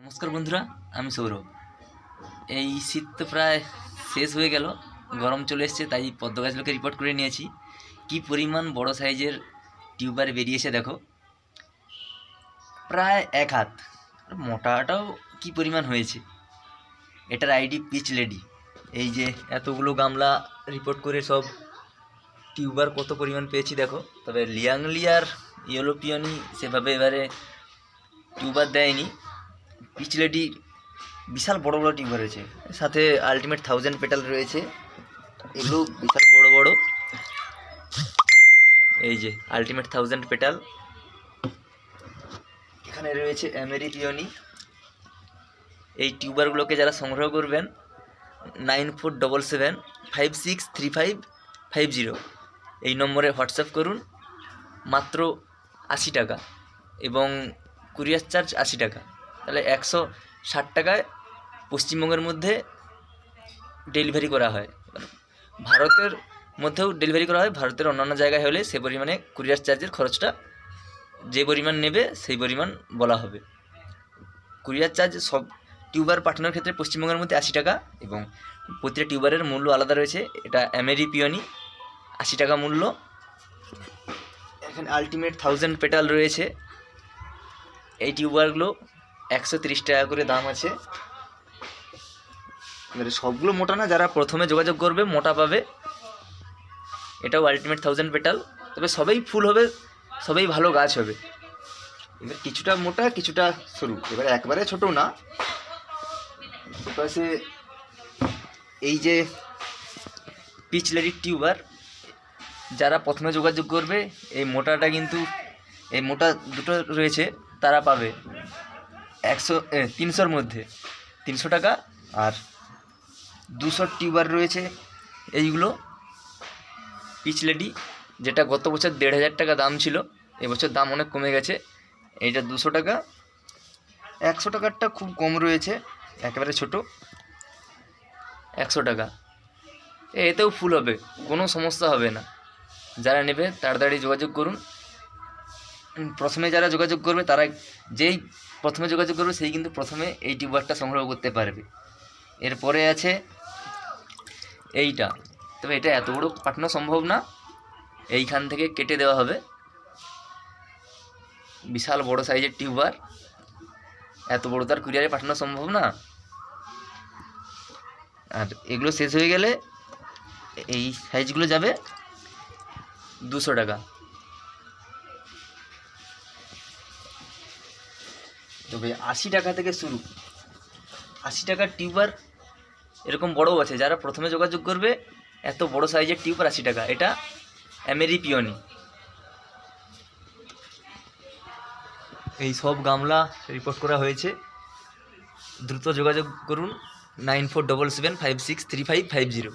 নমস্কার বন্ধুরা, আমি সৌরভ। এই শীত তো প্রায় শেষ হয়ে গেল, গরম চলে এসছে, তাই পদ্ম গাছগুলোকে রিপোর্ট করে নিয়েছি। কি পরিমাণ বড় সাইজের টিউবার বেরিয়েছে দেখো, প্রায় এক হাত। মোটাটাও কি পরিমাণ হয়েছে। এটার আইডি পিচ লেডি। এই যে এতগুলো গামলা রিপোর্ট করে সব টিউবার কত পরিমাণ পেয়েছি দেখো। তবে লিয়াংলি আর ইয়েলো পিওনি সেভাবে এবারে টিউবার দেয়নি। পিচ লেডি বিশাল বড় বড় টিউবার রয়েছে, সাথে আলটিমেট 1000 পেটাল রয়েছে। এগুলো বিশাল বড় বড়। এই যে আলটিমেট 1000 পেটাল। এখানে রয়েছে অ্যামেরি পিওনি। এই টিউবারগুলোকে যারা সংগ্রহ করবেন 9477563550 এই নম্বরে হোয়াটসঅ্যাপ করুন। মাত্র 80 টাকা এবং কুরিয়ার চার্জ 80 টাকা, তাহলে 160 টাকায় পশ্চিমবঙ্গের মধ্যে ডেলিভারি করা হয়। ভারতের মধ্যেও ডেলিভারি করা হয়, ভারতের অন্যান্য জায়গায় হলে সে পরিমাণে কুরিয়ার চার্জের খরচটা যে পরিমাণ নেবে সেই পরিমাণ বলা হবে। কুরিয়ার চার্জ সব টিউবার পাঠানোর ক্ষেত্রে পশ্চিমবঙ্গের মধ্যে 80 টাকা এবং প্রতিটা টিউবারের মূল্য আলাদা রয়েছে। এটা অ্যামেরি পিওনি 80 টাকা মূল্য। এখানে আলটিমেট 1000 পেটাল রয়েছে। এই টিউবারগুলো 130 টাকা করে দাম আছে। এবারে সবগুলো মোটা না, যারা প্রথমে যোগাযোগ করবে মোটা পাবে। এটাও আলটিমেট 1000 পেটাল, তবে সবাই ফুল হবে, সবাই ভালো গাছ হবে। এবার কিছুটা মোটা কিছুটা সরু, এবার একবারে ছোটও না। পাশে এই যে পিচ লেডি টিউবার, যারা প্রথমে যোগাযোগ করবে এই মোটাটা কিন্তু এই মোটা দুটো রয়েছে তারা পাবে 300-র মধ্যে 300 টাকা। আর 200 টিউবার রয়েছে এইগুলো পিচ লেডি, যেটা গত বছর 1500 টাকা দাম ছিল, এবছর দাম অনেক কমে গেছে। এইটা 200 টাকা। 100 টাকারটা খুব কম রয়েছে, একেবারে ছোট, 100 টাকা। এতেও ফুল হবে, কোনো সমস্যা হবে না। যারা নেবে তাড়াতাড়ি যোগাযোগ করুন। প্রথমে যারা যোগাযোগ করবে তারা, যেই প্রথমে যোগাযোগ করবে সেই কিন্তু প্রথমে এই টিউবারটা সংগ্রহ করতে পারবে। এরপরে আছে এইটা, তবে এটা এত বড় পাঠানো সম্ভব না, এইখান থেকে কেটে দেওয়া হবে। বিশাল বড় সাইজের টিউবার, এত বড় তার কুরিয়ারে পাঠানো সম্ভব না। আর এগুলো শেষ হয়ে গেলে এই সাইজগুলো যাবে 200 টাকা। তবে 80 টাকা থেকে শুরু। 80 টাকার টিউবার এরকম বড়ও আছে। যারা প্রথমে যোগাযোগ করবে এত বড় সাইজের টিউবার 80 টাকা। এটা অ্যামেরি পিওনি। এই সব গামলা রিপোর্ট করা হয়েছে। দ্রুত যোগাযোগ করুন 9477563550।